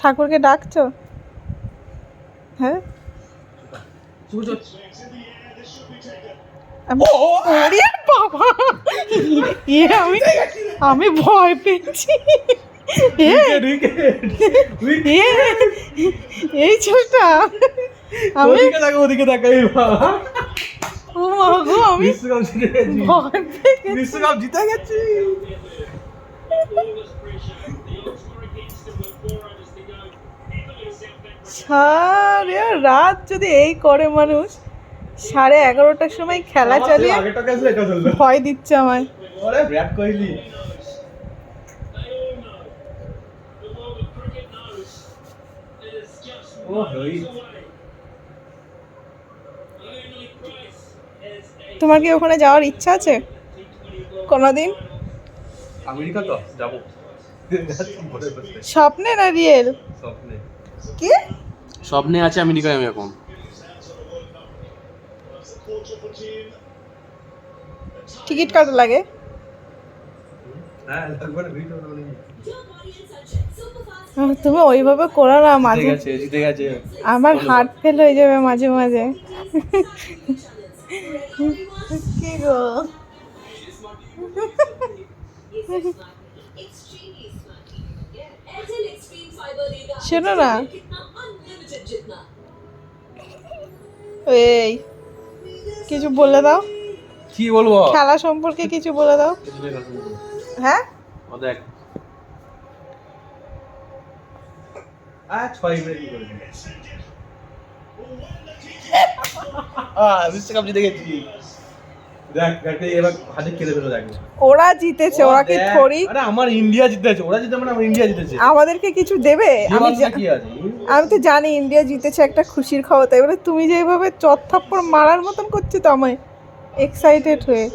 ঠাকুরকে ডাকছো? হ্যাঁ ওরে বাবা, আমি ভয় পেয়েছি। এই ছোটা আমি ওদিকে দেখো ও মা গো, আমি ভয় পেয়ে বিশ্বকাপ জিতে গেছি। সারা রাত যদি এই করে মানুষ, 11:30টার সময় খেলা চালিয়ে ভয় দিচ্ছে আমায়। বিরাট কোহলি তোমার কি ওখানে যাওয়ার ইচ্ছা আছে কোনোদিন? আমেরিকা তো যাবো স্বপ্নে না রিয়েল? স্বপ্নে। কি স্বপ্নে আছে আমেরিকায় আমি এখন। টিকিট কাটা লাগে? তুমি ওইভাবে করো না, মাঝে জিতে গেছে আমার হার্ট ফেল হয়ে যাবে মাঝে মাঝে। কি গো শোনো না, এই কিছু বলে দাও। কি বলবো? খেলা সম্পর্কে কিছু বলে দাও। হ্যাঁ দেখ বিশ্বকাপ জিতে গেছি। ওরা জিতেছে, ওরা কি থরি? আরে আমার ইন্ডিয়া জিতেছে, ওরা জিতে মানে আমার ইন্ডিয়া জিতেছে। আমাদেরকে কিছু দেবে? আমি তো জানি ইন্ডিয়া জিতেছে, একটা খুশির খবর। তাই বলে তুমি যে এইভাবে চত্থাপ্পড় মারার মতন করছো তো আমায় এক্সাইটেড হয়ে।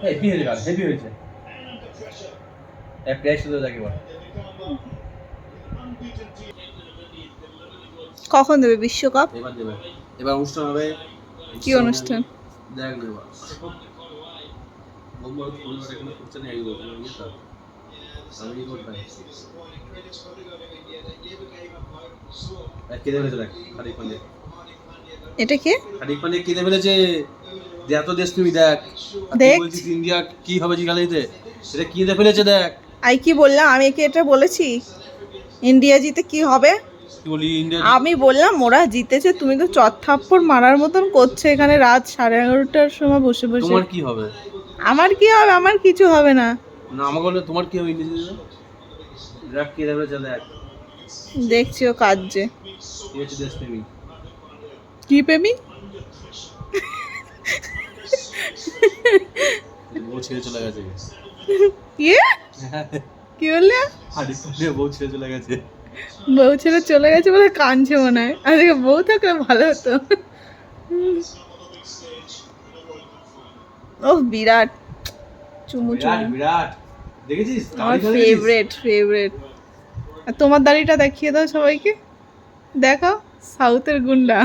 হেভি হয়েছে, হেভি হয়েছে। কখন দেবে বিশ্বকাপ? এবার দেবে, এবার অনুষ্ঠান হবে। কি অনুষ্ঠান? দেখ না এবার বোম্বার পরিবারে কোনো করছে না এই বলতে আমি তো আমি করতাম কে দেবে দেখ হারিক পান্ডে। এটা কে? হারিক পান্ডে কে দেবে বলেছে যে এত দেশ তুমি দেখ বলছিস ইন্ডিয়া কি হবে জিগালিতে, সেটা কি দেবে বলেছে দেখ। আই কি বললাম? আমি কি এটা বলেছি ইন্ডিয়া জিতে কি হবে? আমি বললাম ওরা জিতেছে, তুমি তো চত্থাপ্পড় মারার মতন করছো এখানে রাত 11:30টার সময় বসে বসে। তোমার কি হবে? আমার কি হবে? আমার কিছু হবে না। না আমাকে বলে তোমার কি হবে ইন্ডিয়া দেখ কি দেবে দেখ। দেখছি ও কাজে কি হচ্ছে দেশ প্রেমী। কি প্রেমী? বউ ছেড়ে চলে গেছে। কি কি বললে? হারিক পান্ডে বউ ছেড়ে চলে গেছে। বউ ছেড়ে চলে গেছে বলে কাঁদছে মনে হয়। আজকে বউ থাকলে ভালো হতো। ও বিরাট চুমু চুমু, বিরাট দেখেছিস? আমার ফেভারিট। আর তোমার দাড়িটা দেখিয়ে দাও সবাইকে, দেখাও সাউথের গুন্ডা।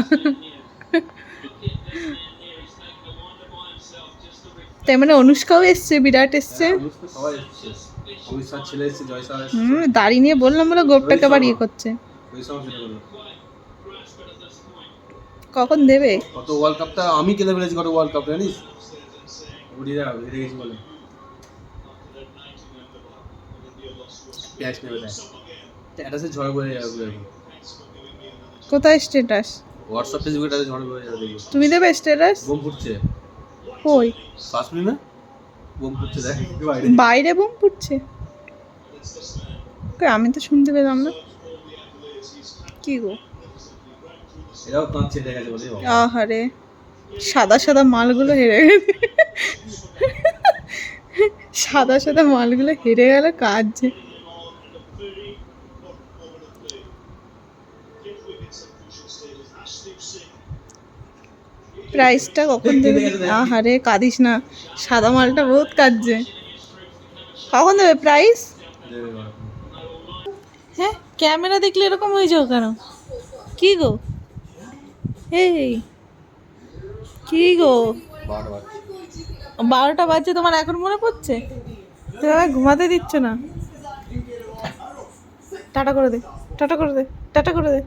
তাই মানে অনুষ্কাও এসছে, বিরাট এসছে। দাড়ি নিয়ে বললাম বলে গোপটাকে আবার ইয়ে করছে। কখন দেবে? কত ওয়ার্ল্ড কাপটা আমি খেলে ফেলেছি, কত ওয়ার্ল্ড কাপ জানিস? ওডিরা হেরে গেছি বলে ক্যাচ নেবে দেখ স্ট্যাটাসে ঝড় বয়ে যাবে। কোথায় স্ট্যাটাস? হোয়াটসঅ্যাপ ফেসবুকে ঝড় বয়ে যাবে। তুমি দেবে স্ট্যাটাস? বোম ফুটছে। কই? শাসনি না বোম ফুটছে দেখ বাইরে বোম ফুটছে? কই আমি তো শুনতে পেলাম না। কি গো এরাও কাঁদছে দেখা গেছে বলে। আহারে সাদা সাদা মালগুলো হেরে গেছে। সাদা সাদা মালগুলো হেরে গেল কাজে। প্রাইসটা কখন দেবে? আহারে কাঁদিস না, সাদা মালটা বহুত কাঁদছে। কখন দেবে প্রাইস? হ্যাঁ ক্যামেরা দেখলে এরকম হয়ে যাও কেন? কি গো এই কি গো 12টা বাজছে, তোমার এখন মনে পড়ছে? তুমি আমায় ঘুমাতে দিচ্ছ না। টাটা করে দে, টাটা করে দে, টাটা করে দে।